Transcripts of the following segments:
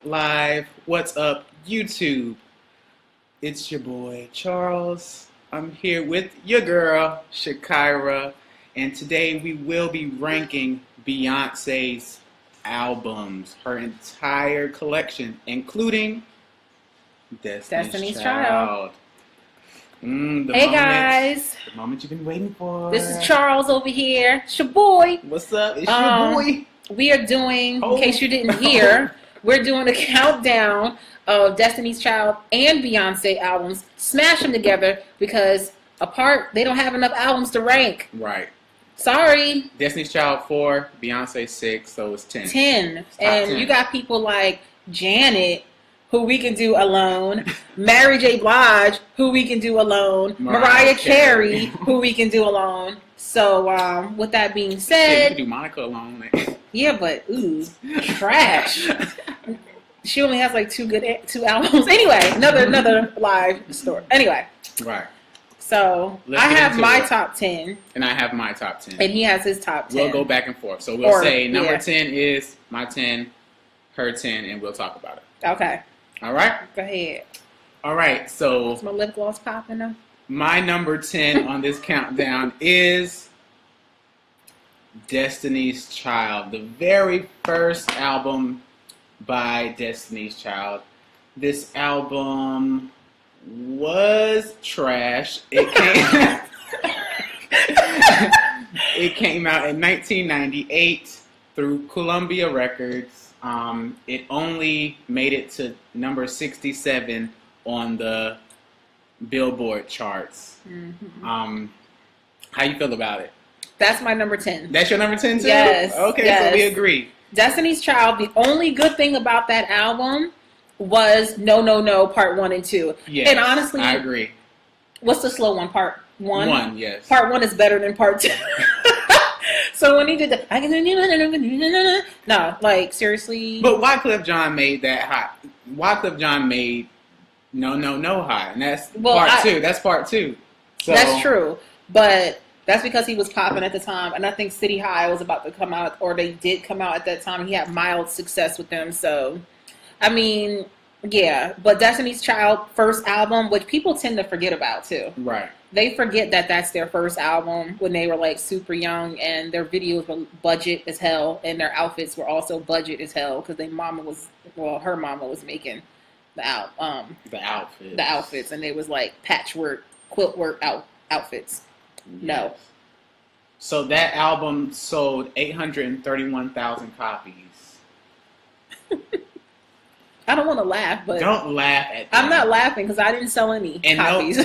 Live. What's up, YouTube? It's your boy, Charles. I'm here with your girl, Shakira. And today we will be ranking Beyonce's albums, her entire collection, including Destiny's Child. Hey guys. The moment you've been waiting for. This is Charles over here. It's your boy. What's up? It's your boy. We are doing, in case you didn't hear, we're doing a countdown of Destiny's Child and Beyonce albums. Smash them together because apart, they don't have enough albums to rank. Right. Sorry. Destiny's Child 4, Beyonce 6, so it's 10. 10. And 10. You got people like Janet, who we can do alone. Mary J. Blige, who we can do alone. Mariah Carey, who we can do alone. So, with that being said... You can do Monica alone. Yeah, but, ooh, trash. She only has like two albums. Anyway, another live story. Anyway. Right. So, I have my top 10. And I have my top 10. And he has his top 10. We'll go back and forth. So, we'll say number 10 is my 10, her 10, and we'll talk about it. Okay. All right? Go ahead. All right, so... Is my lip gloss popping now? My number 10 on this countdown is Destiny's Child, the very first album by Destiny's Child. This album was trash. It came out in 1998 through Columbia Records. It only made it to number 67 on the Billboard charts. Mm-hmm. How you feel about it? That's my number 10. That's your number 10 too? Yes. Okay, yes. So we agree. Destiny's Child, the only good thing about that album was No No No Part 1 and 2. Yes, and honestly, I agree. What's the slow one? Part 1? 1, yes. Part 1 is better than Part 2. So when he did the no, like seriously. But Wyclef Jean made that hot. Wyclef Jean made No No No hot, and that's part 2. That's part 2. So. That's true, but that's because he was popping at the time, and I think City High was about to come out, or they did come out at that time. He had mild success with them, so I mean, yeah. But Destiny's Child first album, which people tend to forget about too. Right. They forget that that's their first album when they were like super young, and their videos were budget as hell, and their outfits were also budget as hell because her mama was making the outfits, and they was like patchwork, quilt work outfits. Yes. No. So that album sold 831,000 copies. I don't want to laugh, but don't laugh at that. I'm not laughing because I didn't sell any copies.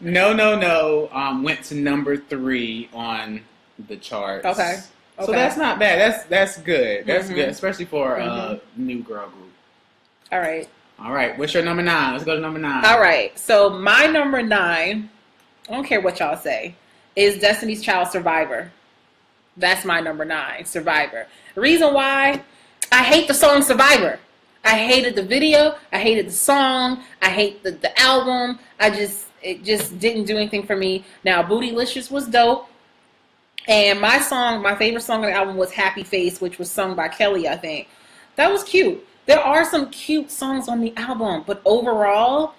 No No No went to number 3 on the charts. Okay. So that's not bad. That's good. That's good, especially for a new girl group. All right. All right. What's your number 9? Let's go to number 9. All right. So my number 9, I don't care what y'all say, is Destiny's Child Survivor. That's my number 9, Survivor. The reason why, I hate the song Survivor. I hated the video. I hated the song. I hate the album. It just didn't do anything for me. Now, Bootylicious was dope. And my favorite song on the album was Happy Face, which was sung by Kelly, I think. That was cute. There are some cute songs on the album, but overall,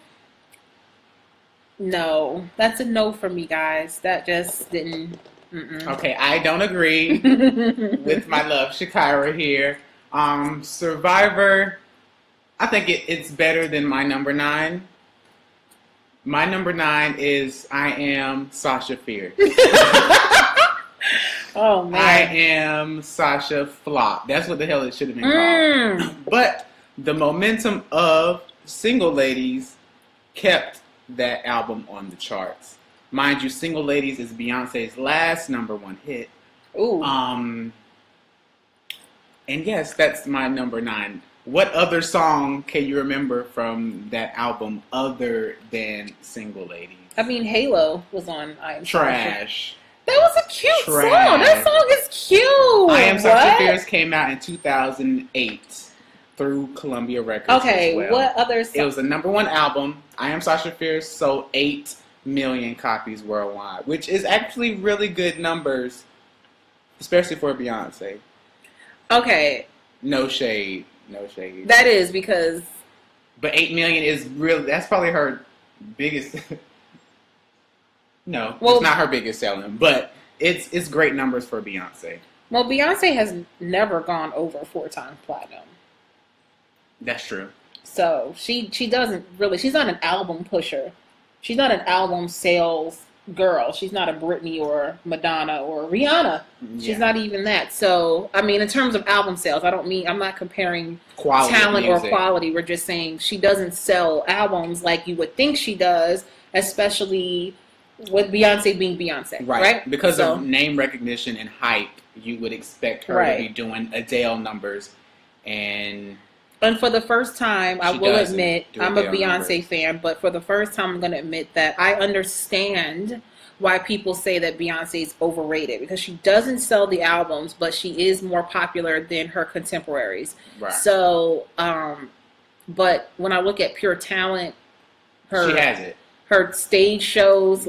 no. That's a no for me, guys. That just didn't... Okay, I don't agree with my love, Shakira here. Survivor, I think it's better than my number 9. My number 9 is I Am Sasha Fierce. Oh, man. I Am Sasha Flop. That's what the hell it should have been called. But the momentum of Single Ladies kept that album on the charts. Mind you, Single Ladies is Beyonce's last number 1 hit. Ooh. And yes, that's my number 9. What other song can you remember from that album other than Single Ladies? I mean, Halo was on I Am Trash. That was a cute song. That song is cute. I Am Sasha Fierce came out in 2008 through Columbia Records. Okay, as well. what other song? It was the number 1 album. I Am Sasha Fierce sold 8 million copies worldwide, which is actually really good numbers, especially for Beyonce. Okay. No shade. No shade. That is because. But 8 million is really. That's probably her biggest. No, well, it's not her biggest selling, but it's great numbers for Beyonce. Well, Beyonce has never gone over 4 times platinum. That's true. So she doesn't really. She's not an album pusher. She's not an album sales girl. She's not a Britney or Madonna or Rihanna. She's not even that. So I mean, in terms of album sales, I'm not comparing quality talent or quality. We're just saying she doesn't sell albums like you would think she does, especially with Beyonce being Beyonce, right? Because of name recognition and hype, you would expect her to be doing Adele numbers. And for the first time, I will admit, I'm a Beyonce fan, but for the first time, I'm going to admit that I understand why people say that Beyonce is overrated, because she doesn't sell the albums, but she is more popular than her contemporaries. Right. So, but when I look at pure talent, she has it. Her stage shows,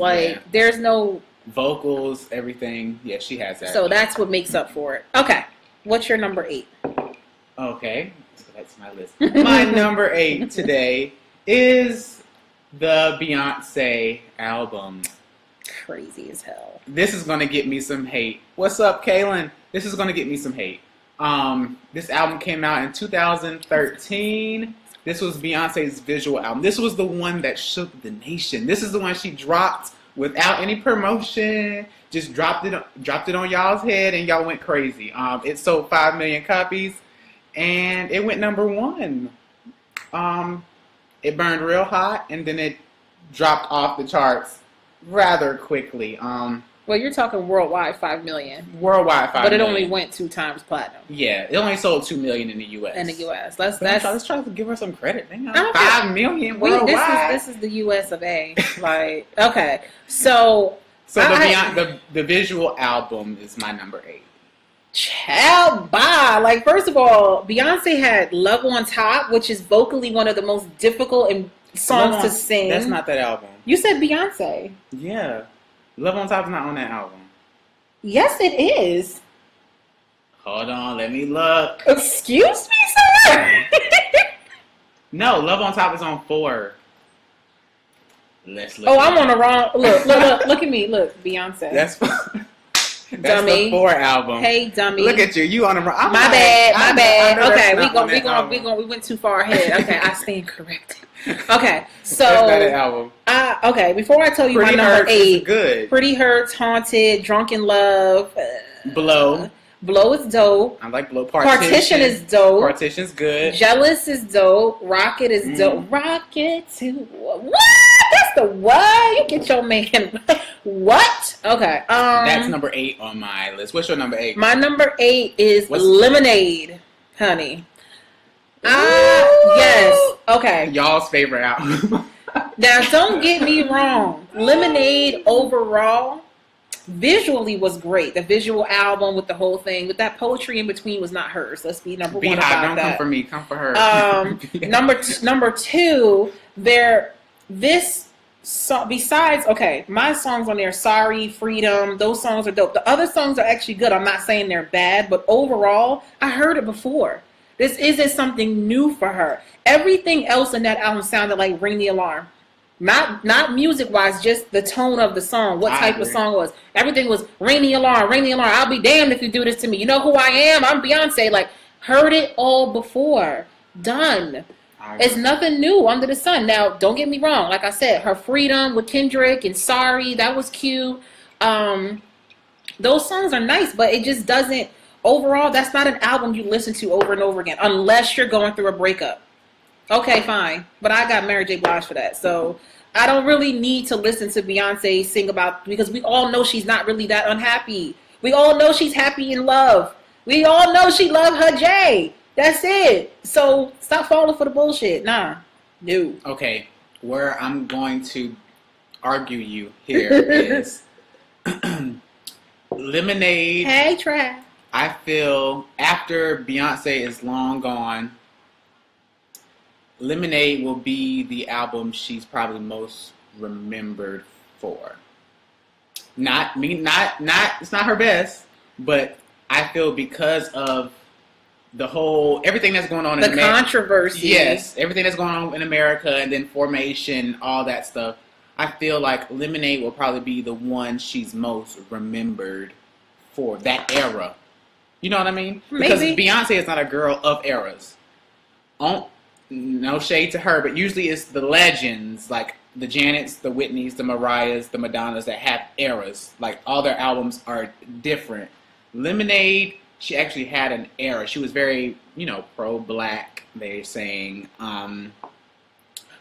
there's no vocals, everything. Yeah, she has that. So that's what makes up for it. Okay. What's your number 8? Okay. So that's my list. My number 8 today is the Beyonce album. Crazy as hell. This is going to get me some hate. What's up, Kaylin? This is going to get me some hate. This album came out in 2013. This was Beyonce's visual album. This was the one that shook the nation. This is the one she dropped without any promotion. Just dropped it on y'all's head, and y'all went crazy. It sold 5 million copies, and it went number 1. It burned real hot, and then it dropped off the charts rather quickly. Well, you're talking worldwide 5 million. Worldwide 5 million. But it only went 2 times platinum. Yeah, it only sold 2 million in the U.S. In the U.S. Let's try to give her some credit. 5 million worldwide. This is the U.S. of A. Like, okay. So the visual album is my number 8. Child, bye. Like, first of all, Beyonce had Love on Top, which is vocally one of the most difficult songs to sing. That's not that album. You said Beyonce. Yeah. Love on Top is not on that album. Yes, it is. Hold on, let me look. Excuse me, sir? No, Love on Top is on 4. Let's look. Oh, I'm on the wrong. Look at me. Look, Beyonce. That's dummy. The 4 album. Hey, dummy. Look at you. You on the wrong. My bad. Okay, we went too far ahead. Okay, I stand corrected. Okay, so that's not an album. Okay, before I tell you Pretty my number Hurts 8, is good. Pretty Hurts, Haunted, Drunken Love, Blow is dope. I like Blow. Partition is dope. Partition's good. Jealous is dope. Rocket is dope. Rocket too. What? That's the what? You get your man. What? Okay. That's number 8 on my list. What's your number 8? My number 8 is Lemonade, honey. Yes. Okay. Y'all's favorite album. Now, don't get me wrong. Lemonade overall, visually was great. The visual album with the whole thing, with that poetry in between was not hers. Let's be number 1 about that. Don't come for me. Come for her. Number 2, this song, besides, okay, my songs on there, Sorry, Freedom, those songs are dope. The other songs are actually good. I'm not saying they're bad, but overall, I heard it before. This isn't something new for her. Everything else in that album sounded like Ring the Alarm. Not music-wise, just the tone of the song, what type of song it was. Everything was Ring the Alarm, Ring the Alarm. I'll be damned if you do this to me. You know who I am? I'm Beyonce. Like, heard it all before. Done. It's nothing new under the sun. Now, don't get me wrong. Like I said, her Freedom with Kendrick and Sorry, that was cute. Those songs are nice, but it just doesn't... Overall, that's not an album you listen to over and over again, unless you're going through a breakup. Okay, fine. But I got Mary J. Blige for that. So I don't really need to listen to Beyonce sing about, because we all know she's not really that unhappy. We all know she's happy in love. We all know she loved her Jay. That's it. So stop falling for the bullshit. Nah. No. Okay. Where I'm going to argue you here is Lemonade. Hey, Trav. I feel after Beyonce is long gone, Lemonade will be the album she's probably most remembered for. It's not her best, but I feel because of everything that's going on the in controversy. Yes, everything that's going on in America, and then Formation, all that stuff. I feel like Lemonade will probably be the one she's most remembered for, that era. You know what I mean? Because Beyonce is not a girl of eras. No shade to her, but usually it's the legends, like the Janets, the Whitneys, the Mariahs, the Madonnas that have eras. Like, all their albums are different. Lemonade, she actually had an era. She was very, pro-black, they're saying.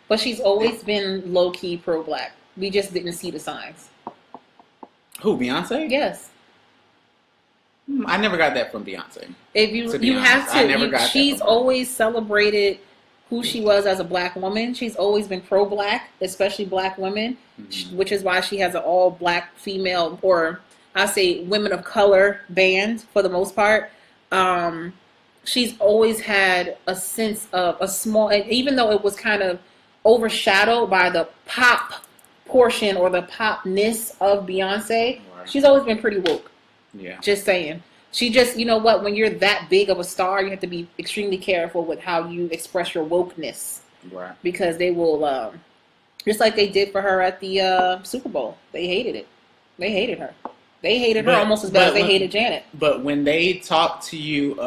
But she's always been low-key pro-black. We just didn't see the signs. Who, Beyonce? Yes. I never got that from Beyonce. If you have to, she's always celebrated who she was as a black woman. She's always been pro-black, especially black women, which is why she has an all-black female, or I say women of color band for the most part. She's always had a sense of a small, and even though it was kind of overshadowed by the pop portion or the popness of Beyonce, she's always been pretty woke. Yeah. Just saying. She just, you know what, when you're that big of a star, you have to be extremely careful with how you express your wokeness. Right. Because they will, just like they did for her at the Super Bowl. They hated it. They hated her. They hated her almost as bad as they hated Janet. But when they talk to you,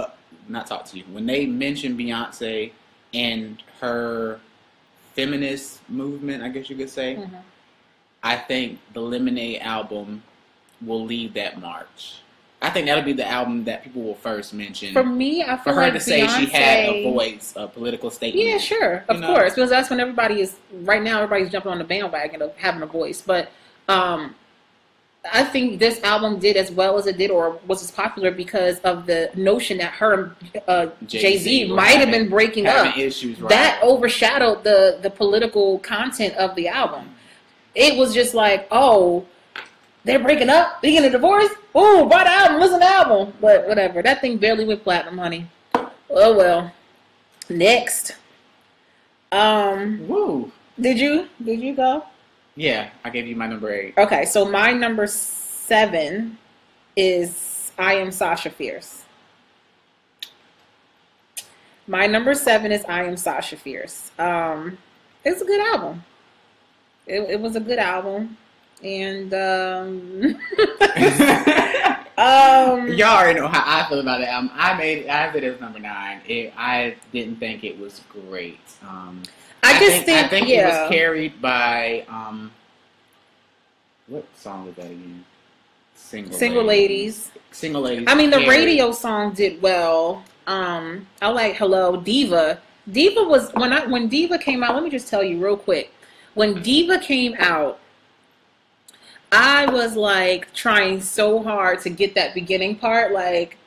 when they mention Beyonce and her feminist movement, I guess you could say, I think the Lemonade album will lead that march. I think that'll be the album that people will first mention. For me, I feel for her like to say Beyonce, she had a voice, a political statement. Yeah, sure, of course, because that's when everybody's jumping on the bandwagon of having a voice. But I think this album did as well as it did, or was as popular because of the notion that her and Jay-Z might have been breaking up. Issues, right. That overshadowed the political content of the album. It was just like, oh, they're breaking up, they're getting a divorce. Oh, buy the album, listen to the album. But whatever, that thing barely went platinum, honey. Oh well. Next. Woo. Did you go? Yeah, I gave you my number 8. Okay, so my number 7 is I Am Sasha Fierce. My number 7 is I Am Sasha Fierce. It's a good album. It was a good album. And y'all already know how I feel about it. I said it was number 9. I didn't think it was great. I think it was carried by what song was that again? Single Ladies. Single Ladies. I mean, the radio song did well. I like Hello Diva. Diva was when Diva came out. Let me just tell you real quick. When Diva came out, I was like trying so hard to get that beginning part, like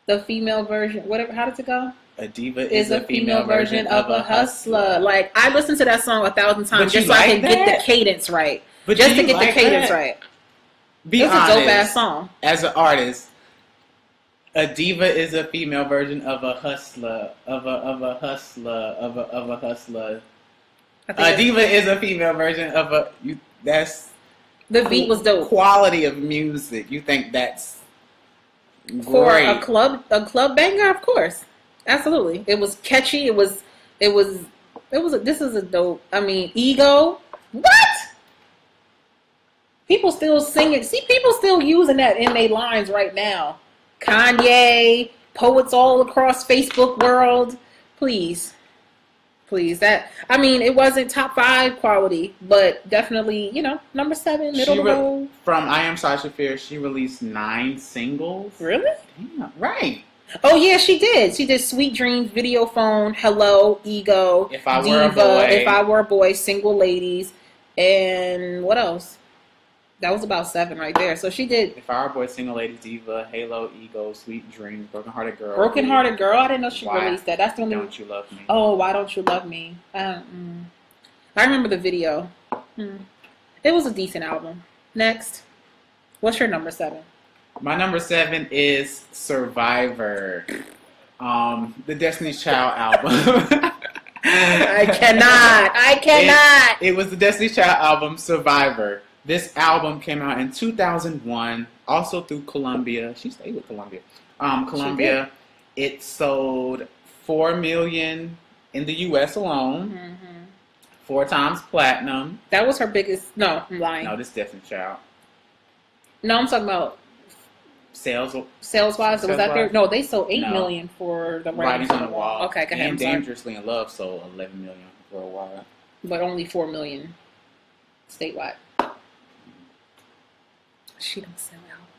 the female version. Whatever. How does it go? A diva is a female version of a hustler. Like, I listened to that song 1,000 times just so I can get the cadence right. But just to get the cadence right. Be honest. It's a dope ass song. As an artist, a diva is a female version of a hustler. A diva is a female version of a. That's the beat was dope. Quality of music. You think that's great for a club banger? Of course. Absolutely. It was catchy. This is a dope. I mean, Ego. What? People still sing it. See, people still using that in their lines right now. Kanye, poets all across Facebook world. Please. That, I mean, it wasn't top 5 quality, but definitely, number 7, middle of the road. From I Am Sasha Fierce, she released 9 singles. Really? Damn, right. Oh, yeah, she did. She did Sweet Dreams, Video Phone, Hello, Ego, If I Diva, Were a Boy. If I Were a Boy, Single Ladies, and what else? That was about 7 right there. So she did If I Were a Boy, Single Ladies, Diva, Halo, Ego, Sweet Dreams, Broken Hearted Girl. Broken Hearted Girl. I didn't know she released that. That's the only. Don't You Love Me? Oh, Why Don't You Love Me? I remember the video. It was a decent album. Next, what's your number 7? My number 7 is Survivor, the Destiny's Child album. I cannot. It was the Destiny's Child album, Survivor. This album came out in 2001, also through Columbia. She stayed with Columbia. It sold 4 million in the U.S. alone. Mm-hmm. 4 times platinum. That was her biggest. No, I'm lying. No, this Destiny's Child. No, I'm talking about sales wise. Was that there? No, they sold 8 million for the Writings on the Wall. Okay, go ahead. And Dangerously in Love sold 11 million worldwide, but only 4 million statewide. She don't sell albums.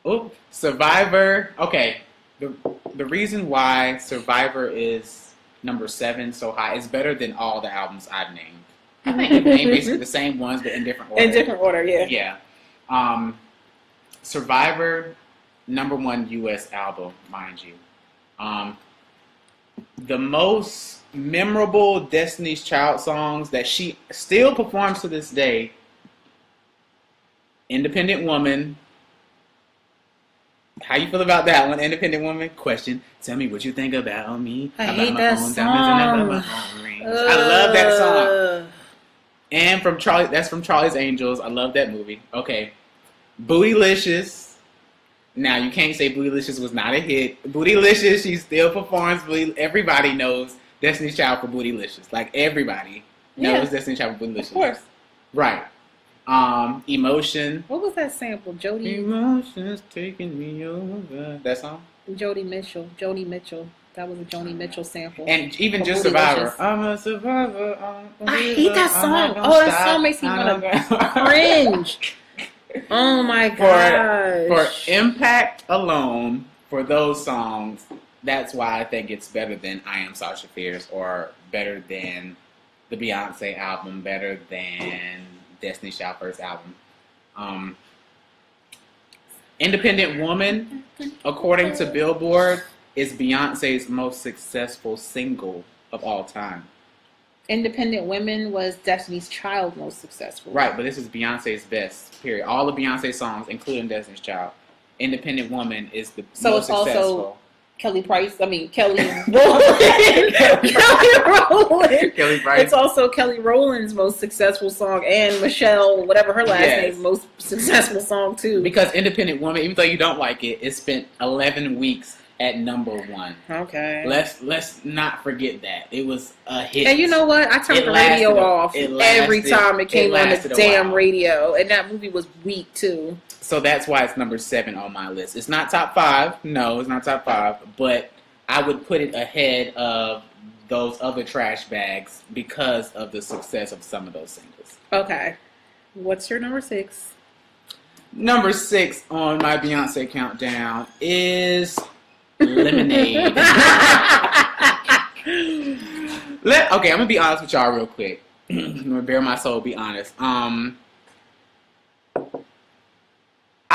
Oh, Survivor. Okay, the reason why Survivor is number 7 so high is better than all the albums I've named. I think I've named basically the same ones, but in different order. In different order, yeah. Yeah. Survivor, number 1 U.S. album, mind you. The most memorable Destiny's Child songs that she still performs to this day: Independent Woman. How you feel about that one? Independent Woman? Question. Tell me what you think about me. I about hate my that own song. Diamonds and about my own rings. I love that song. And from Charlie, that's from Charlie's Angels. I love that movie. Okay. Bootylicious. Now, you can't say Bootylicious was not a hit. Bootylicious, she still performs. Everybody knows Destiny's Child for Bootylicious. Like, everybody knows Destiny's Child for Bootylicious. Of course. Right. Emotion. What was that sample? Jody. Emotions taking me over. That song? Jody Mitchell. That was a Joni Mitchell sample. And even just Survivor. I'm a survivor. I hate that song. Oh, that song makes me want to cringe. Oh my gosh. For impact alone, for those songs, that's why I think it's better than I Am Sasha Fierce, or better than the Beyonce album, better than Destiny's Child first album. Independent Woman, according to Billboard, is Beyonce's most successful single of all time. Independent Women was Destiny's Child most successful. Right, but this is Beyonce's best, period. All of Beyonce's songs, including Destiny's Child. Independent Woman is the most successful. Also Kelly Rowland. Kelly Rowland. Kelly Price. It's also Kelly Rowland's most successful song, and Michelle, whatever her last name, most successful song too. Because Independent Woman, even though you don't like it, it spent 11 weeks at number 1. Okay. Let's not forget that. It was a hit. And you know what? I turned the radio off every time it came on the damn radio. And that movie was weak too. So that's why it's number 7 on my list. It's not top 5. No, it's not top 5. But I would put it ahead of those other trash bags because of the success of some of those singles. Okay. What's your number 6? Number 6 on my Beyonce countdown is Lemonade. Okay, I'm gonna be honest with y'all real quick. I'm gonna bare my soul, be honest. I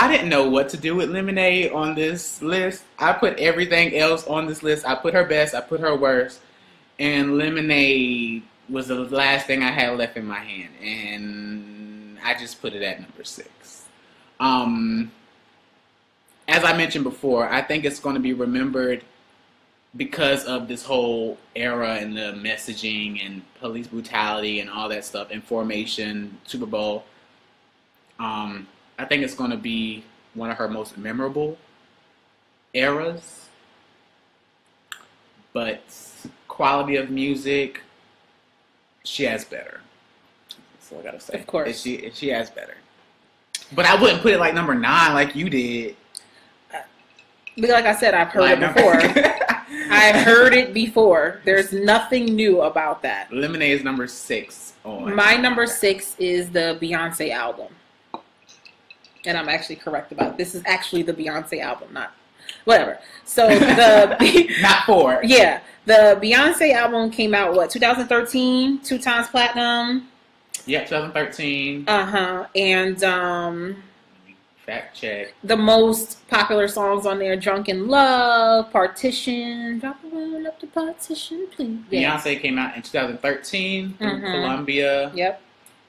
didn't know what to do with Lemonade on this list. I put everything else on this list. I put her best, I put her worst, and Lemonade was the last thing I had left in my hand, and I just put it at number 6. As I mentioned before, I think it's going to be remembered because of this whole era and the messaging and police brutality and all that stuff, and Formation, Super Bowl. I think it's going to be one of her most memorable eras. But quality of music, she has better. That's all I got to say. Of course. She has better. But I wouldn't put it like number 9 like you did. But like I said, I've heard it before. I've heard it before. There's nothing new about that. Lemonade is number 6 on. My number 6 is the Beyonce album. And I'm actually correct about it. This is actually the Beyonce album, not whatever. So the not 4. Yeah. The Beyonce album came out 2013, 2 times platinum. Yeah, 2013. And fact check. The most popular songs on there: "Drunk in Love," "Partition," "Drop a Woman Up to Partition," please. Beyonce came out in 2013 through Columbia. Yep.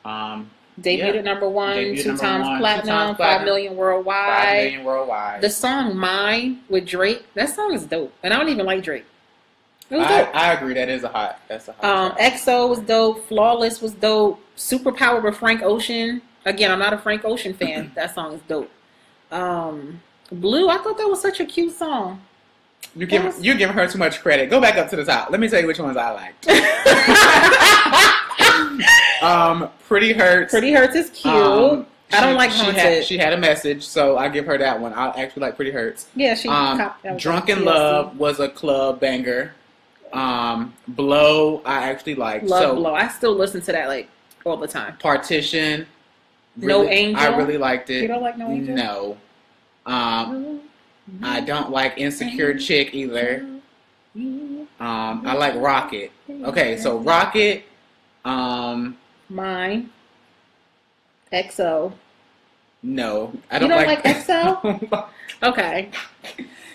Debuted at number 1, 2 times platinum, 5 million worldwide. 5 million worldwide. The song "Mine" with Drake, that song is dope, and I don't even like Drake. It was dope. I agree. That's a hot. EXO was dope. "Flawless" was dope. "Superpower" with Frank Ocean. Again, I'm not a Frank Ocean fan. That song is dope. "Blue," I thought that was such a cute song. You're giving her too much credit. Go back up to the top. Let me tell you which ones I liked. Pretty Hurts. Pretty Hurts is cute. I don't like Haunted. She had a message, so I give her that one. I actually like Pretty Hurts. Yeah, she. Drunken Love was a club banger. Blow, I actually like. Blow. I still listen to that like all the time. Partition. Really, No Angel. I really liked it. You don't like No Angel? No. I don't like Insecure Chick either. I like Rocket. Okay, so Rocket. Mine. XO. No, I don't like. You don't like XO? Okay.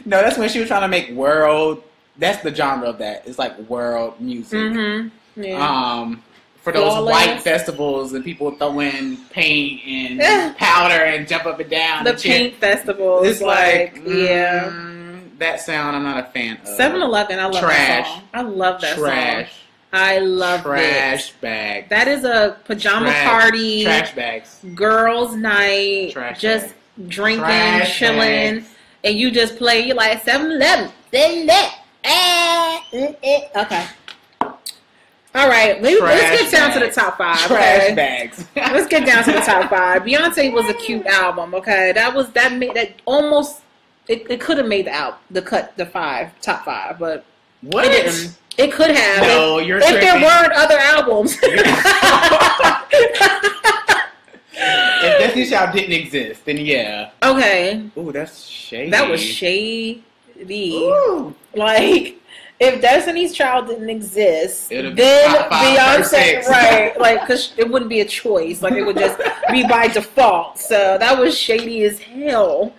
No, that's when she was trying to make world. That's the genre of that. It's like world music. Mm-hmm. Yeah. For those white festivals and people throwing paint and powder and jump up and down. The paint festivals. It's like that sound I'm not a fan of. 7-Eleven, I love that song. I love that song. I love it. Trash bags. That is a pajama party. Trash bags. Girls' night. Trash just bags. Drinking, Trash chilling, bags. And you just play. You're like 7-Eleven. Okay. All right. Let's get down to the top 5. Trash bags. Let's get down to the top 5. Beyonce was a cute album. Okay, that made that almost. It could have made the top 5, but what? It didn't. It could have. No, if there weren't other albums. If Destiny's Child didn't exist, then yeah. Okay. Ooh, that's shady. That was shady. Ooh. Like, if Destiny's Child didn't exist, then Beyonce, right? Like, because it wouldn't be a choice. Like, it would just be by default. So that was shady as hell.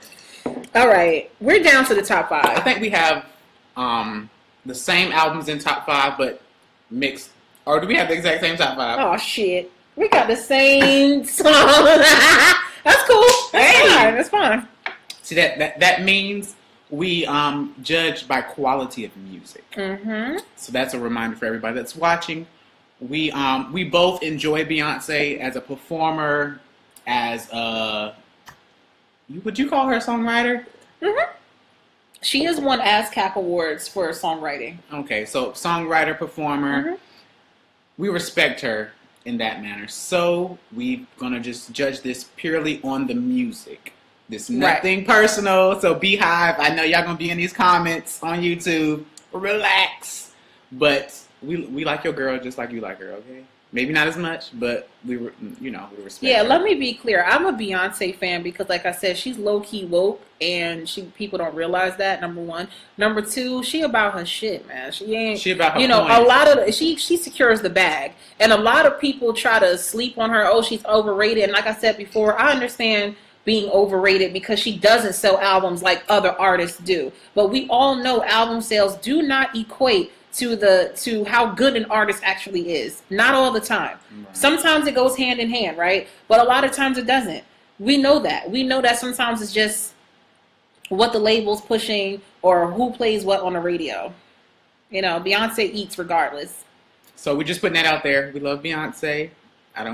All right, we're down to the top 5. I think we have the same albums in top 5, but mixed. Or do we have the exact same top 5? Oh shit, we got the same song. That's cool. That's fine. See that means we judge by quality of music. Mm-hmm. So that's a reminder for everybody that's watching. We both enjoy Beyonce as a performer, as a. Would you call her a songwriter? Mm-hmm. She has won ASCAP awards for songwriting. Okay, so songwriter, performer. Mm-hmm. We respect her in that manner. So we're gonna just judge this purely on the music. This nothing personal. So Beehive, I know y'all gonna be in these comments on YouTube. Relax. But we like your girl just like you like her, okay? Maybe not as much, but we respect her. Yeah, let me be clear. I'm a Beyonce fan because, like I said, she's low-key woke, and people don't realize that, number one. Number two, she about her shit, man. She about her point. A lot of she secures the bag. And a lot of people try to sleep on her. Oh, she's overrated. And like I said before, I understand being overrated because she doesn't sell albums like other artists do. But we all know album sales do not equate to how good an artist actually is. Not all the time. Right. Sometimes it goes hand in hand, right? But a lot of times it doesn't. We know that. We know that sometimes it's just what the label's pushing or who plays what on the radio. Beyonce eats regardless. So we're just putting that out there. We love Beyonce.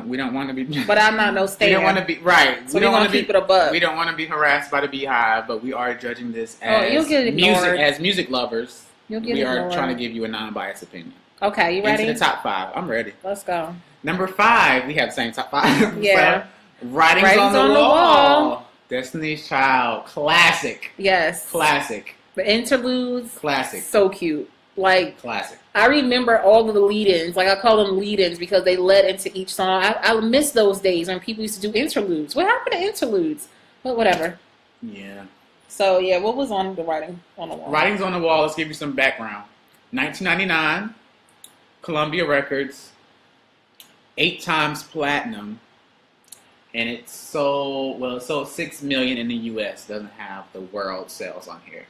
We don't want to be. But I'm not no stan. We don't want to be right. So we don't want to keep it above. We don't want to be harassed by the Beehive, but we are judging this as you'll get ignored. music lovers. We are trying to give you a non-biased opinion. Okay, you ready? Into the top 5. I'm ready. Let's go. Number 5, we have the same top 5. Yeah. So, Writings on the Wall. Destiny's Child. Classic. Yes. Classic. The interludes. Classic. So cute. Like. Classic. I remember all of the lead-ins. Like, I call them lead-ins because they led into each song. I miss those days when people used to do interludes. What happened to interludes? But whatever. Yeah. So, yeah, what was on the Writing on the Wall? Writings on the Wall, let's give you some background. 1999, Columbia Records, 8 times platinum, and it sold 6 million in the U.S. Doesn't have the world sales on here.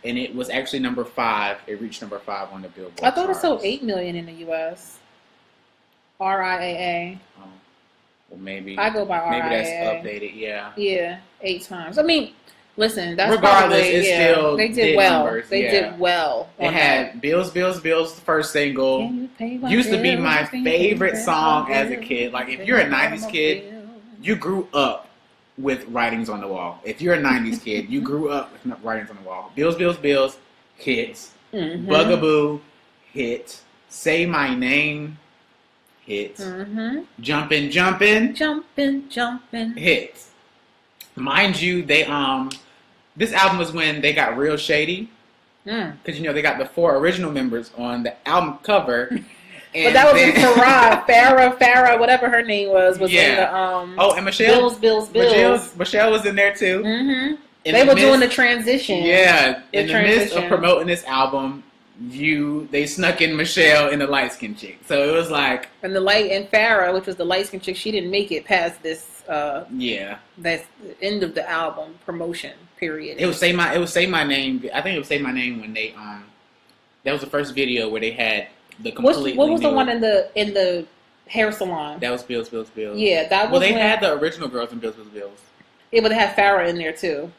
And it was actually number 5. It reached number 5 on the Billboard I thought charts. it sold 8 million in the U.S. RIAA. Oh, well, maybe. I go by RIAA. Maybe that's updated, yeah. Yeah, 8 times. I mean... Listen, that's regardless. Probably, it's still they did well. Numbers, they did well. It had Bills, Bills, Bills. The first single used to be my favorite song as a kid. Like if you're a '90s kid, you grew up with Writings on the Wall. If you're a '90s kid, you grew up with Writings on the Wall. Bills, Bills, Bills. hit. Mm-hmm. Bugaboo, hit. Say My Name, hit. Mm-hmm. Jumpin', Jumpin', Jumpin', Jumpin', hit. Mind you, they this album was when they got real shady. Because, you know, they got the 4 original members on the album cover. But that was in Farrah, whatever her name was in the and Michelle. Bills. Michelle was in there too. Mm-hmm. They were doing the transition. Yeah, in the midst of promoting this album, they snuck in Michelle and the light skinned chick. So it was like, and Farrah, which was the light skinned chick, she didn't make it past this. That's the end of the album promotion period. It was Say My Name. I think it was Say My Name when they that was the first video where they had the completely. What was the one in the hair salon? That was Bills. Yeah, that was. Well, they had the original girls in Bills. Yeah, but they had Farrah in there too.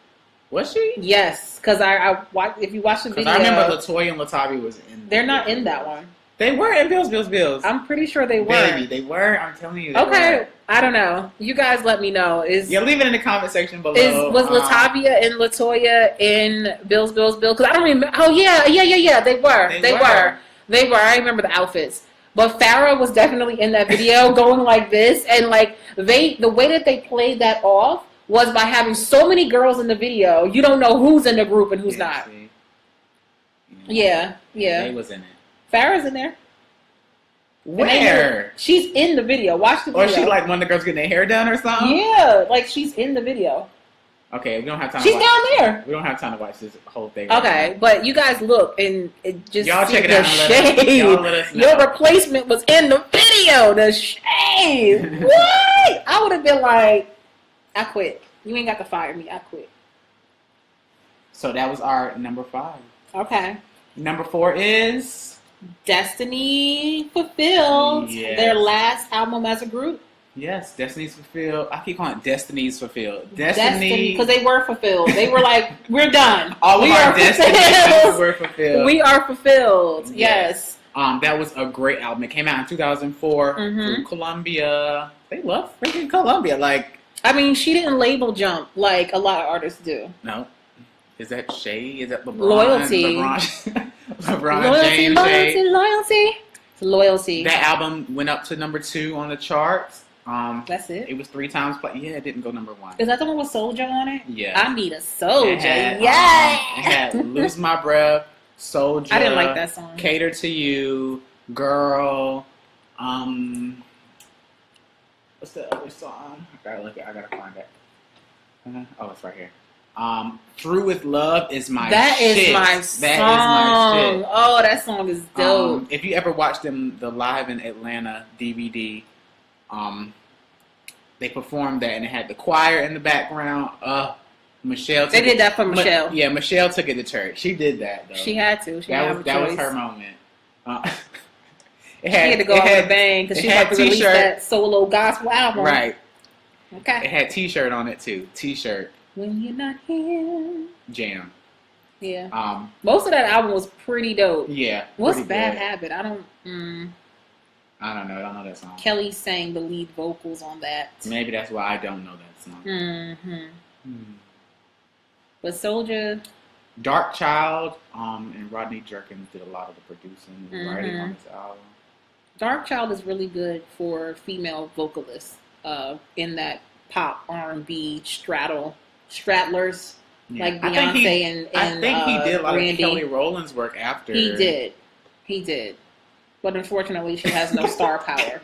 Was she? Yes, because I if you watch the video, I remember Latoya and Latavia was in. They're not in that one. They were in Bills. I'm pretty sure they were. Baby, they were. I'm telling you. Okay, I don't know. You guys let me know. Leave it in the comment section below. Was Latavia and Latoya in Bills? Because I don't remember. Oh yeah. They were. I remember the outfits. But Farrah was definitely in that video, going like this, and like the way that they played that off was by having so many girls in the video. You don't know who's in the group and who's not. See? Yeah. They was in it. Farrah's in there. Where? She's in the video. Watch the video. Or she like one of the girls getting their hair done or something? Yeah, like she's in the video. Okay, we don't have time. She's down there. We don't have time to watch this whole thing. Okay, but you guys look and just y'all see check it the out. Shade. Let us know. Your replacement was in the video. The shade. What? I would have been like, I quit. You ain't got to fire me. I quit. So that was our number 5. Okay. Number 4 is Destiny Fulfilled. Yes. Their last album as a group. Yes, Destiny's Fulfilled. I keep calling it Destiny's Fulfilled. Destiny, because they were fulfilled. They were like, we're done. All of our destinies were fulfilled. We are fulfilled. Yes. That was a great album. It came out in 2004 through Columbia. They love freaking Columbia. Like, I mean, she didn't label Jump like a lot of artists do. No. Is that Shay? Is that LeBron? Loyalty. LeBron James. Loyalty. It's loyalty. That album went up to number 2 on the charts. That's it. It was 3 times played. Yeah, it didn't go number 1. Is that the one with Soulja on it? Yeah. I need a Soulja. It had Lose My Breath, Soulja. I didn't like that song. Cater to You, Girl. What's the other song? I gotta find it. Oh, it's right here. Through With Love is my shit. That is my song. Oh, that song is dope. If you ever watched them, the Live in Atlanta DVD, they performed that and it had the choir in the background. Michelle. They did that for Michelle. Yeah, Michelle took it to church. She did that though. She had to. That was her moment. She had to go out with a bang because she had to release that solo gospel album. Right. Okay. It had T-shirt on it too. T-shirt. When You're Not Here. Jam. Yeah. Most of that album was pretty dope. Yeah. What's Bad Habit? I don't know. I don't know that song. Kelly sang the lead vocals on that. Maybe that's why I don't know that song. Mm-hmm. But Soulja. Dark Child and Rodney Jerkins did a lot of the producing and writing on this album. Dark Child is really good for female vocalists in that pop R&B stratlers like Beyonce and I think he did a lot Randy. of Kelly Rowland's work after. He did. But unfortunately, she has no star power.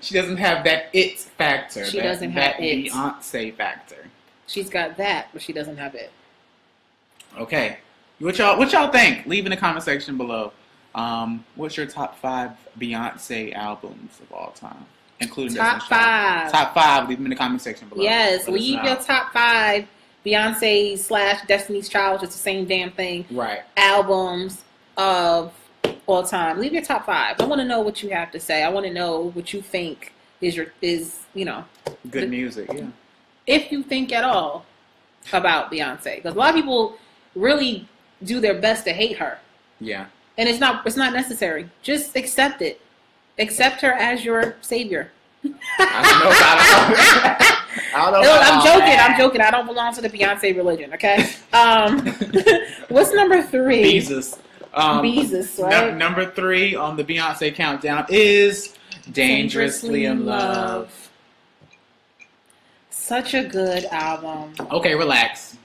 She doesn't have that it factor. She doesn't have that it. Beyonce factor. She's got that, but she doesn't have it. Okay, what y'all think? Leave in the comment section below. What's your top 5 Beyonce albums of all time, including top 5? Top 5. Leave them in the comment section below. Yes, leave your top 5 Beyonce / Destiny's Child, which is the same damn thing. Right. Albums of all time. Leave your top 5. I want to know what you have to say. I want to know what you think is good music. Yeah. If you think at all about Beyonce, because a lot of people really do their best to hate her. Yeah. And it's not necessary. Just accept it. Accept her as your savior. I don't know about it. I don't know. Look, I'm joking. I don't belong to the Beyonce religion, okay? What's number 3? Jesus. Beezus, right? Number 3 on the Beyonce countdown is Dangerously in Love. Such a good album. Okay, relax.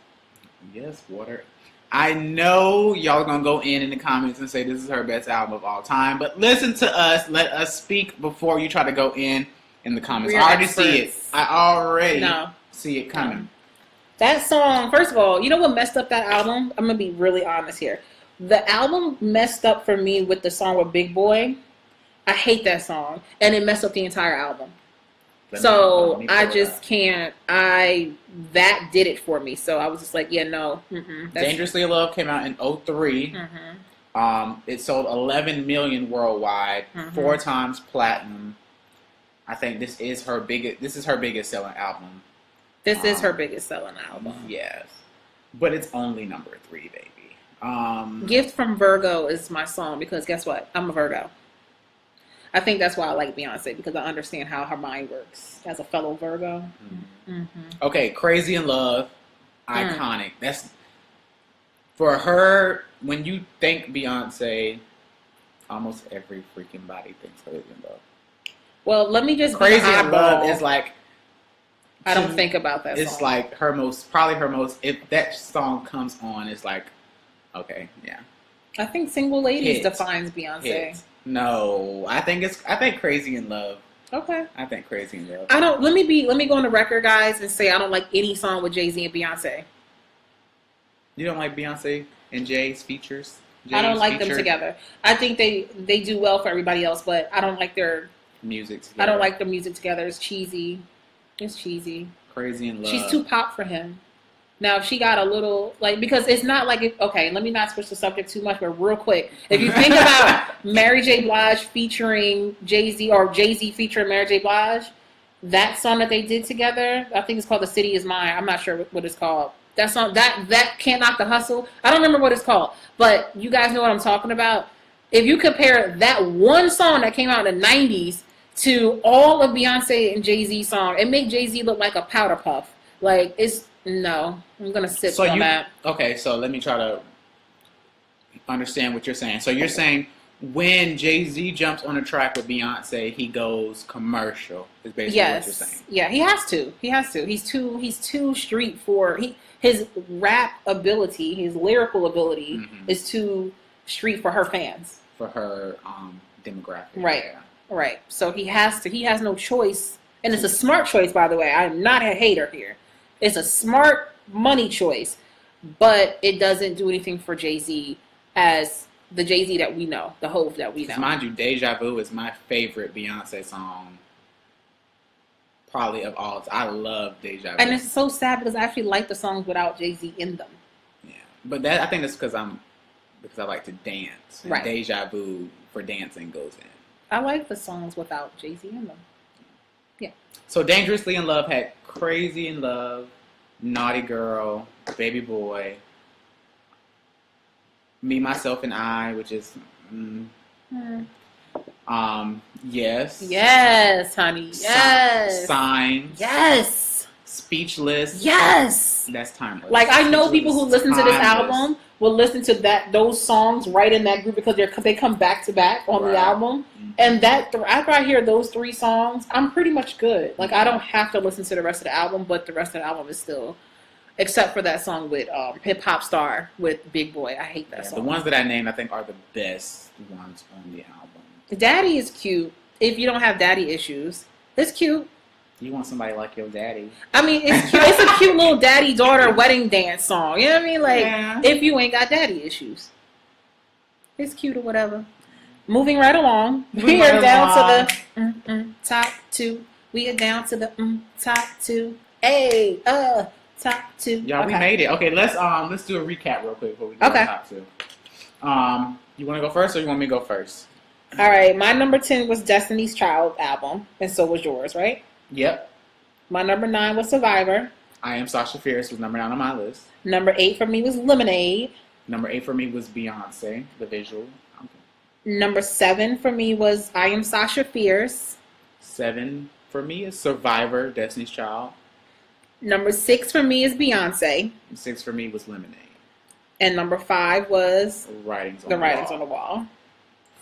Yes, water. I know y'all are going to go in the comments and say this is her best album of all time, but listen to us. Let us speak before you try to go in the comments. I already see it. I already see it coming. That song, first of all, you know what messed up that album? I'm going to be really honest here. The album messed up for me with the song with Big Boy. I hate that song. And it messed up the entire album. So I just can't. That did it for me. So I was just like, yeah, no. Dangerously in Love came out in 2003. It sold 11 million worldwide, 4 times platinum. I think this is her biggest. This is her biggest selling album. This is her biggest selling album. Yes, but it's only number 3, baby. Gift from Virgo is my song because guess what? I'm a Virgo. I think that's why I like Beyonce, because I understand how her mind works as a fellow Virgo. Okay, Crazy in Love, iconic. That's for her. When you think Beyonce, almost every freaking body thinks Crazy in Love. Well, let me just Crazy in Love is like, I don't think about that. It's song. like probably her most. If that song comes on, it's like, okay, yeah. I think Single Ladies defines Beyonce. Hit. No, I think Crazy in Love. Okay. I think Crazy in Love. Let me go on the record, guys, and say I don't like any song with Jay-Z and Beyonce. You don't like Beyonce and Jay's features? I don't like them together. I think they do well for everybody else, but I don't like their music together. I don't like the music together. It's cheesy. Crazy in Love. She's too pop for him. Now, if she got a little, because it's not like, okay, let me not switch the subject too much, but real quick. If you think about Mary J. Blige featuring Jay-Z, or Jay-Z featuring Mary J. Blige, that song that they did together, I think it's called The City Is Mine. I'm not sure what it's called. That song, that Can't Knock the Hustle. I don't remember what it's called, but you guys know what I'm talking about. If you compare that one song that came out in the 90s to all of Beyonce and Jay-Z songs, it made Jay-Z look like a powder puff. No, I'm going to sit on that. Okay, so let me try to understand what you're saying. So you're saying when Jay-Z jumps on a track with Beyonce, he goes commercial, is basically what you're saying. Yeah, he has to. He's too street for... His rap ability, his lyrical ability is too street for her fans. For her demographic. Right, yeah. Right. So he has no choice. And it's a smart choice, by the way. I'm not a hater here. It's a smart money choice, but it doesn't do anything for Jay-Z as the Jay-Z that we know, the Hove that we know. Mind you, Deja Vu is my favorite Beyonce song, probably of all time. I love Deja Vu. And it's so sad because I actually like the songs without Jay-Z in them. Yeah, but I think that's because I like to dance. And right. Deja Vu for dancing goes in. I like the songs without Jay-Z in them. Yeah. So Dangerously in Love had Crazy in Love, Naughty Girl, Baby Boy, Me, Myself, and I, which is Yes. Yes, honey. Yes. Signs. Yes. Speechless. Yes. That's timeless. I know people who listen to this album will listen to those songs right in that group because they come back to back on the album. And after I hear those 3 songs, I'm pretty much good. I don't have to listen to the rest of the album, but the rest of the album is still, except for that song with Hip Hop Star with Big Boy. I hate that song. The ones that I named, I think, are the best ones on the album. Daddy is cute if you don't have daddy issues. It's cute. You want somebody like your daddy. I mean, it's cute. It's a cute little daddy-daughter wedding dance song. You know what I mean? If you ain't got daddy issues. It's cute or whatever. Moving right along. We are down to the top 2. We are down to the top 2. Hey, top 2. Y'all, we made it. Okay, let's do a recap real quick before we do the top 2. You want to go first or you want me to go first? All right, my number 10 was Destiny's Child album, and so was yours, right? Yep. My number 9 was Survivor. I Am Sasha Fierce was number 9 on my list. Number 8 for me was Lemonade. Number 8 for me was Beyonce, The Visual. Okay. Number 7 for me was I Am Sasha Fierce. 7 for me is Survivor, Destiny's Child. Number 6 for me is Beyonce. 6 for me was Lemonade. And number 5 was The Writings on the Wall.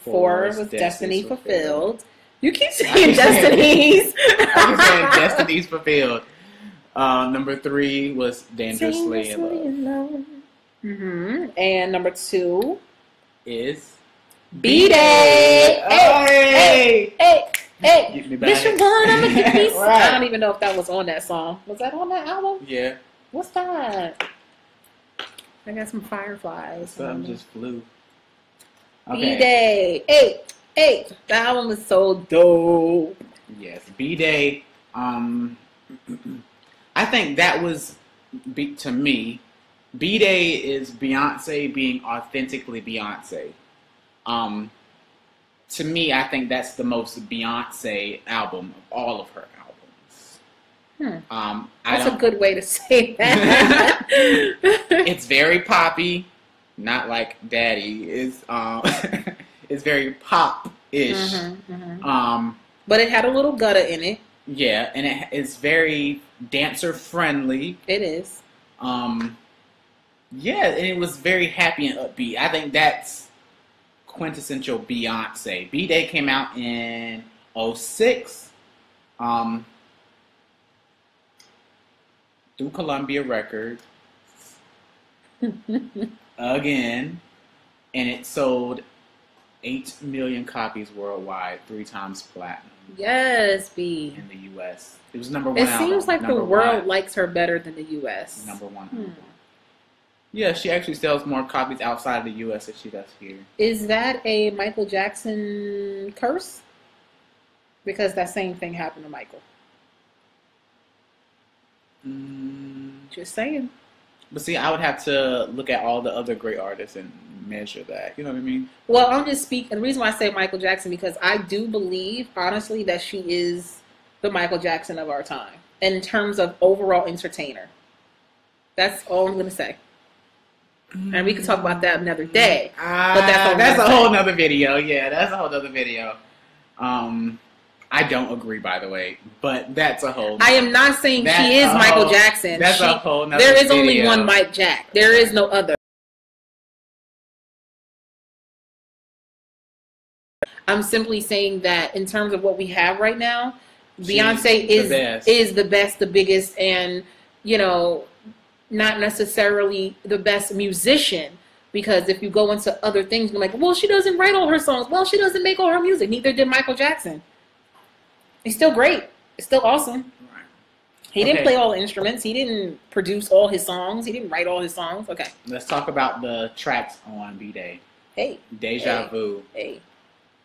4 was Destiny Fulfilled. You keep saying Destinies. I'm saying Destinies Fulfilled. Number 3 was Dangerously in Love. And number 2 is B-Day. Hey. Get me Bitch, you run, I'ma get me. Right. I don't even know if that was on that song. Was that on that album? Yeah. What's that? I got some fireflies. Something just flew. Okay. B-Day. Hey. The album is so dope. Yes. B-Day. I think that was, to me, B-Day is Beyonce being authentically Beyonce. To me, I think that's the most Beyonce album of all of her albums. That's a good way to say that. It's very poppy, not like Daddy. It's very pop-ish. But it had a little gutter in it. Yeah, and it's very dancer-friendly. It is. Yeah, and it was very happy and upbeat. I think that's quintessential Beyonce. B-Day came out in 2006 through Columbia Records again, and it sold 8 million copies worldwide, 3 times platinum. Yes, B. In the U.S. It was number 1 It album. seems like the world likes her better than the U.S. Number 1 album. Yeah, she actually sells more copies outside of the U.S. than she does here. Is that a Michael Jackson curse? Because that same thing happened to Michael. Just saying. But see, I would have to look at all the other great artists and measure that. You know what I mean? Well, I'm just speaking. The reason why I say Michael Jackson, because I do believe, honestly, that she is the Michael Jackson of our time in terms of overall entertainer. That's all I'm going to say. And we can talk about that another day. But that's a whole nother video. Yeah, that's a whole other video. I don't agree, by the way, but that's a whole. I am not saying she is Michael Jackson. That's a whole nother There is video. only one Mike Jack. There is no other. I'm simply saying that in terms of what we have right now, Beyonce is the best, the biggest, and, you know, not necessarily the best musician, because if you go into other things, you're like, well, she doesn't write all her songs. Well, she doesn't make all her music. Neither did Michael Jackson. He's still great. It's still awesome. He didn't play all the instruments. He didn't produce all his songs. He didn't write all his songs. Okay. Let's talk about the tracks on B-Day. Hey. Deja Vu. Hey.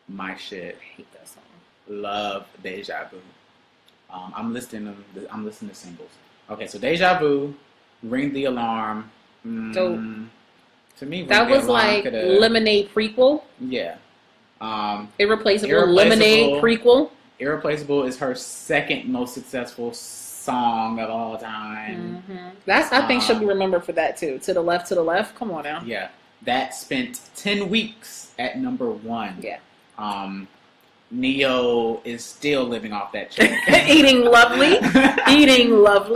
My shit. I hate that song. Love Deja Vu. I'm listening to singles. Okay, so Deja Vu, Ring the Alarm. Dope. To me, that was like Lemonade prequel. Yeah. Irreplaceable Lemonade prequel. Irreplaceable is her second most successful song of all time. That's I think she'll be remembered for that too. To the left. Come on now. Yeah, that spent 10 weeks at number 1. Yeah. Neo is still living off that check. Eating lovely.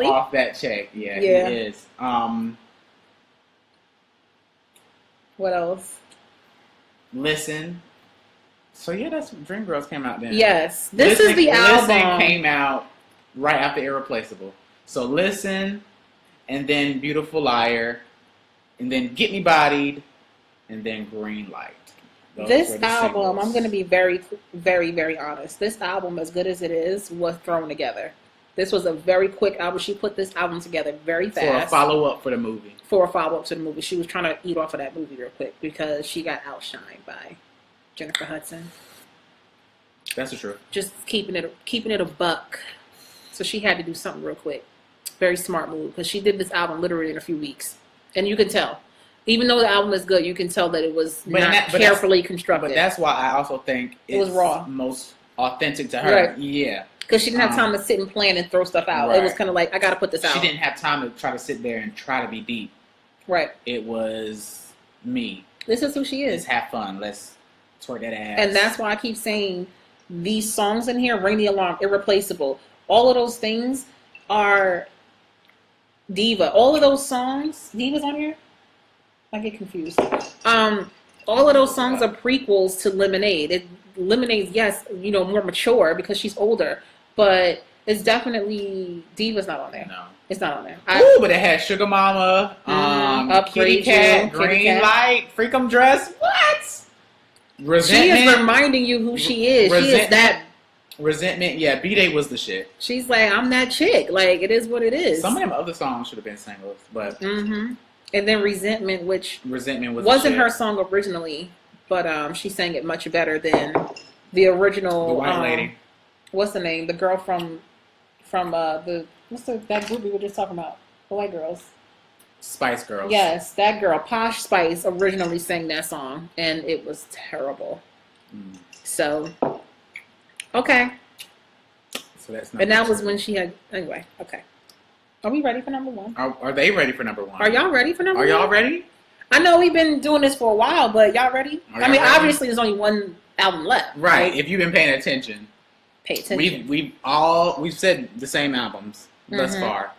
Off that check. Yeah, he is. What else? Listen. So yeah, that's Dreamgirls came out then. Yes, this is the album. Listen came out right after Irreplaceable. So Listen, and then Beautiful Liar, and then Get Me Bodied, and then Green Light. This album, I'm going to be very, very, very honest. This album, as good as it is, was thrown together. This was a very quick album. She put this album together very fast. For a follow-up for the movie. She was trying to eat off of that movie real quick because she got outshined by Jennifer Hudson. That's the truth. Just keeping it a buck. So she had to do something real quick. Very smart move because she did this album literally in a few weeks. And you can tell. Even though the album is good, you can tell that it was not carefully constructed. But that's why I also think it was raw, most authentic to her. Right. Yeah, because she didn't have time to sit and plan and throw stuff out. Right. It was kind of like, I got to put this out. She didn't have time to try to sit there and try to be deep. Right. It was me. This is who she is. Let's have fun. Let's twerk that ass. And that's why I keep saying these songs in here, Ring the Alarm, Irreplaceable. All of those things are Diva. All of those songs. Diva's on here? I get confused. All of those songs are prequels to Lemonade. Lemonade's, yes, more mature because she's older, but it's definitely Diva's not on there. No, it's not on there. Ooh, but it had Sugar Mama, Kitty Cat, Green Light, Freakum Dress. What? Resentment. She is reminding you who she is. She is that. Resentment. Yeah, B-Day was the shit. She's like, I'm that chick. Like, it is what it is. Some of them other songs should have been singles, but. Mm-hmm. And then Resentment, which wasn't her song originally, but she sang it much better than the original. The white lady. What's the name? The girl from that group we were just talking about? The white girls. Spice Girls. Yes, that girl, Posh Spice, originally sang that song, and it was terrible. So, okay. So that's not. And that was when she had. Anyway, okay. Are we ready for number one? Are they ready for number one? Are y'all ready for number one? Are y'all ready? I know we've been doing this for a while, but y'all ready? Ready? Obviously there's only one album left. Right. If you've been paying attention. Pay attention. We've said the same albums thus far.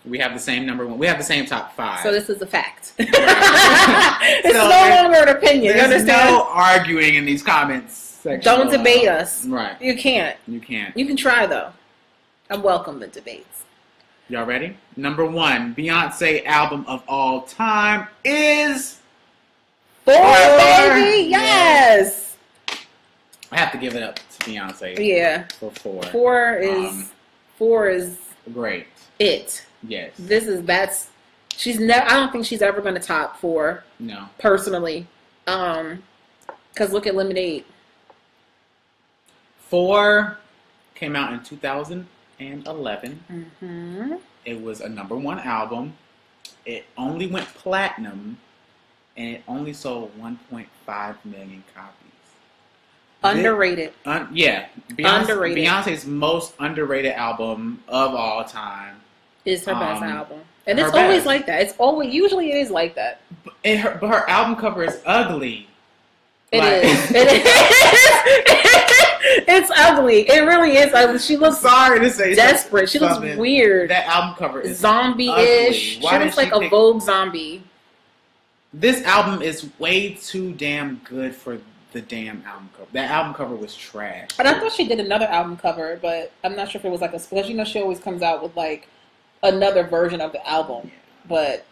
We have the same number one. We have the same top 5. So this is a fact. It's no longer an opinion. You understand? No arguing in these comments section. Don't debate us. Right. You can't. You can't. You can try though. I welcome the debates. Y'all ready? Number 1, Beyonce album of all time is 4, baby. Yes. I have to give it up to Beyonce. Yeah. For 4. 4 is great. It. Yes. She's never. I don't think she's ever going to top 4. No. Personally, because look at Lemonade. 4 came out in 2011. Mm-hmm. It was a number 1 album. It only went platinum, and it only sold 1.5 million copies. Underrated. Yeah. Underrated. Beyonce's most underrated album of all time. Is her best album. And it's always like that. Usually it is like that. But her album cover is ugly. It is. It's ugly. It really is ugly. She looks sorry to say desperate. She looks weird. That album cover is zombie-ish. She looks like a Vogue zombie. This album is way too damn good for the damn album cover. That album cover was trash. And I thought she did another album cover, but I'm not sure if it was like because she always comes out with like another version of the album. Yeah. But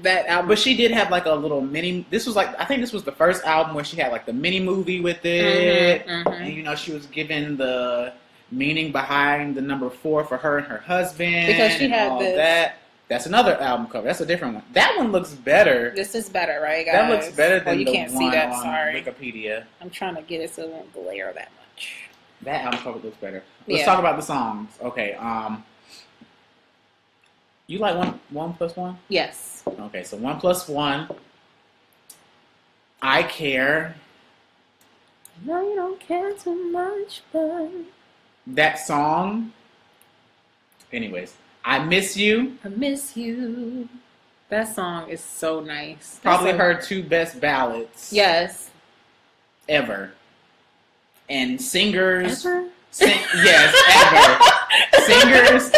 that album. But she did have like a little mini. I think this was the first album where she had like the mini movie with it, and she was given the meaning behind the number 4 for her and her husband because she had all that. That's another album cover. That's a different one. That one looks better. This is better, right, guys? That looks better than you the can't one see that. on Sorry. Wikipedia. I'm trying to get it so it won't glare that much. That album cover looks better. Let's talk about the songs. Okay. You like one plus one? Yes. Okay, so 1 plus 1. I Care. No, you don't care too much, but that song. Anyways, I Miss You. I Miss You. That song is so nice. Probably her 2 best ballads. Yes. Ever. And singers. Ever? Yes, ever. Singers.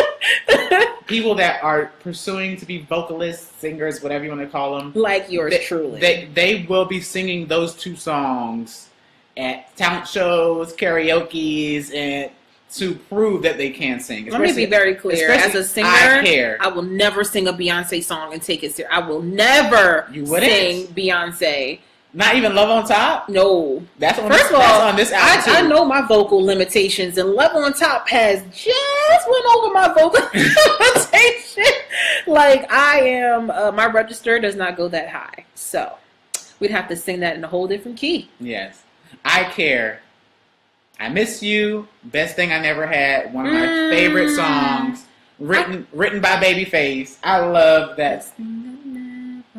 People that are pursuing to be vocalists, singers, whatever you want to call them. Like yours truly. They will be singing those 2 songs at talent shows, karaoke's, and to prove that they can sing. Let me be very clear. As a singer, I will never sing a Beyonce song and take it serious. I will never sing Beyonce. Not even Love on Top? No. That's on this album too. I know my vocal limitations, and Love on Top has just went over my vocal limitation. Like, I am, my register does not go that high. So, we'd have to sing that in a whole different key. Yes. I Care. I Miss You. Best Thing I Never Had. One of my favorite songs. Written by Babyface. I love that.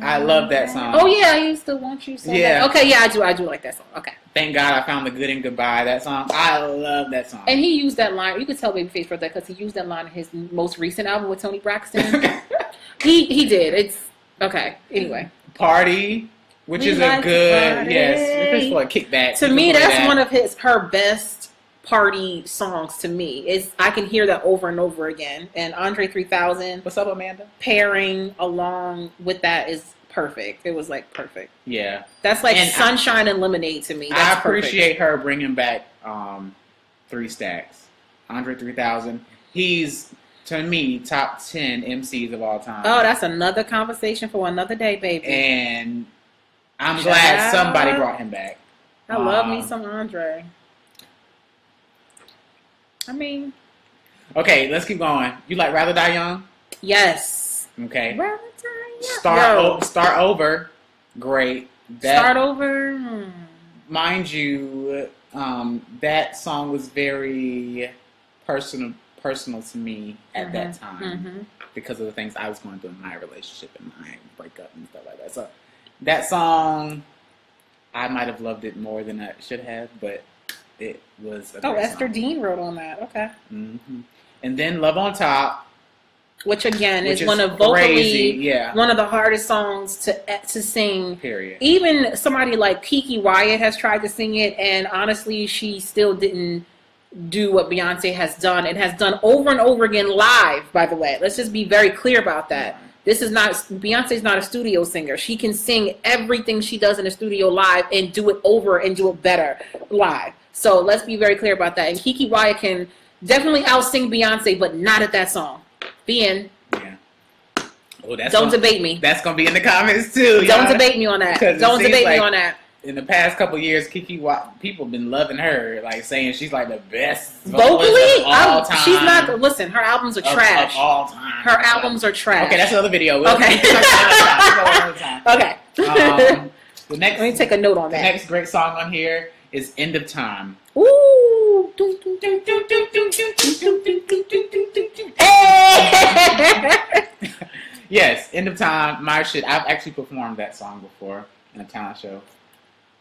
I love that song. Oh yeah, I used to want you so bad. Okay, yeah, I do like that song. Okay. Thank God I Found the Good in Goodbye. That song. I love that song. And he used that line. You could tell Babyface wrote that because he used that line in his most recent album with Toni Braxton. he did. It's okay. Anyway. Party, which is a good yes. It's for a kickback. To me, that's one of her best party songs to me. I can hear that over and over again. And Andre 3000, What's up, Amanda? Pairing along with that is perfect. It was like perfect. Yeah. That's like sunshine and lemonade to me. That's I appreciate her bringing back 3 Stacks. Andre 3000. He's, to me, top 10 MCs of all time. Oh, that's another conversation for another day, baby. And I'm glad somebody brought him back. I love me some Andre. I mean... Okay, let's keep going. You like Rather Die Young? Yes. Okay. Rather Die Young. Start Over. Great. Start Over. Mind you, that song was very personal to me at that time because of the things I was going through in my relationship and my breakup and stuff like that. So that song, I might have loved it more than I should have, but it was a great Esther song. Dean wrote on that. Okay. And then Love on Top, which again is one of vocally one of the hardest songs to sing. Period. Even somebody like Kiki Wyatt has tried to sing it, and honestly, she still didn't do what Beyonce has done and has done over and over again live. By the way, let's just be very clear about that. This is not Beyonce's not a studio singer. She can sing everything she does in the studio live and do it over and do it better live. So let's be very clear about that. And Kiki Wyatt can definitely out-sing Beyonce, but not at that song. The end. Yeah. Oh, Don't debate me. That's going to be in the comments, too. Don't debate me on that. Don't debate me on that. In the past couple years, Kiki Wyatt, people have been loving her, like saying she's like the best vocally of all time. She's not. Listen, her albums are trash. Of all time. Her albums are trash. Okay, that's another video. Okay. Okay. The next, let me take a note on that. The next great song on here is "End of Time." Ooh. Yes, "End of Time." My shit. I've actually performed that song before in a talent show.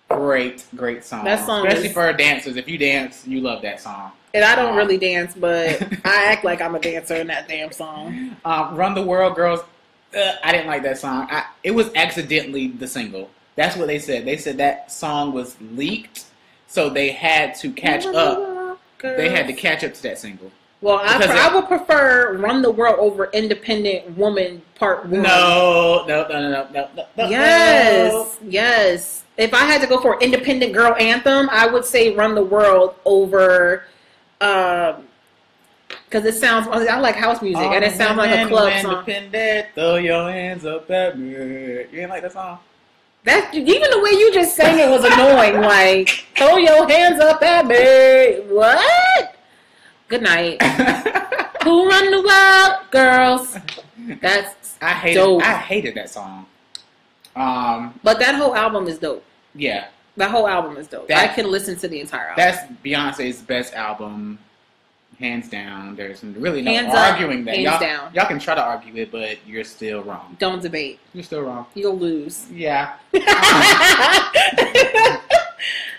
Great song. That song, especially for dancers. If you dance, you love that song. And I don't really dance, but I act like I'm a dancer in that damn song. "Run the World, Girls." I didn't like that song. It was accidentally the single. That's what they said. They said that song was leaked, so they had to catch up. They had to catch up to that single. Well, I would prefer "Run the World" over "Independent Woman" Part 1. No. Yes. If I had to go for an independent girl anthem, I would say "Run the World" over, because it sounds. I like house music, and it sounds like a club song. Independent, throw your hands up at me. You ain't like that song? That even the way you just sang it was annoying. Like, throw your hands up at me. What? Good night. Who run the world, girls? That's dope. I hated that song. But that whole album is dope. Yeah. That whole album is dope. I can listen to the entire album. That's Beyonce's best album, hands down. There's really no arguing that. Y'all can try to argue it, but you're still wrong. Don't debate. You're still wrong. You'll lose. Yeah.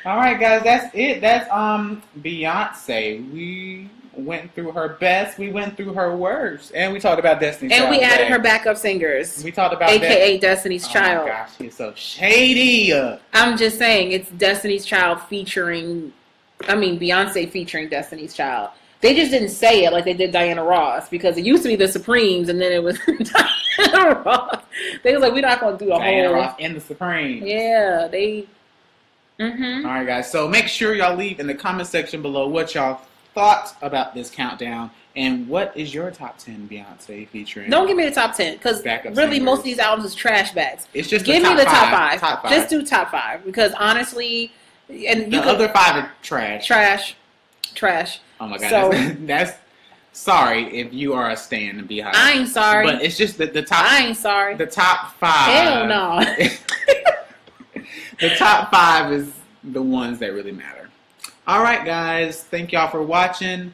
All right, guys, that's it. That's Beyonce. We went through her best. We went through her worst, and we talked about Destiny's Child. And we added her backup singers. We talked about AKA Destiny's Child. Oh my gosh, she's so shady. I'm just saying, it's Destiny's Child Beyonce featuring Destiny's Child. They just didn't say it like they did Diana Ross, because it used to be the Supremes, and then it was Diana Ross. They was like, we're not going to do a Diana whole... Ross and the Supremes. Yeah, they... All right, guys. So make sure y'all leave in the comment section below what y'all thought about this countdown, and what is your top 10 Beyonce featuring? Don't give me the top 10, because really most of these albums is trash bags. It's just give me the top five. Top 5. Just do top 5, because honestly, and the other 5 are trash. Trash. Oh my god, so, that's sorry if you are a stan and Beehive. I ain't sorry, but it's just the top. I ain't sorry. The top 5. Hell no. The top 5 is the ones that really matter. All right, guys. Thank y'all for watching.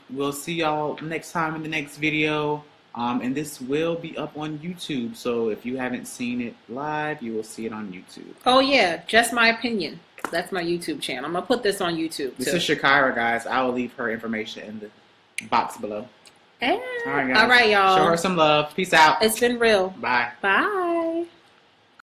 We'll see y'all next time in the next video. And this will be up on YouTube. So if you haven't seen it live, you will see it on YouTube. Oh, yeah. Just my opinion. That's my YouTube channel. I'm going to put this on YouTube, This is Shakira, guys. I will leave her information in the box below. All right, guys. All right, y'all. Show her some love. Peace out. It's been real. Bye. Bye.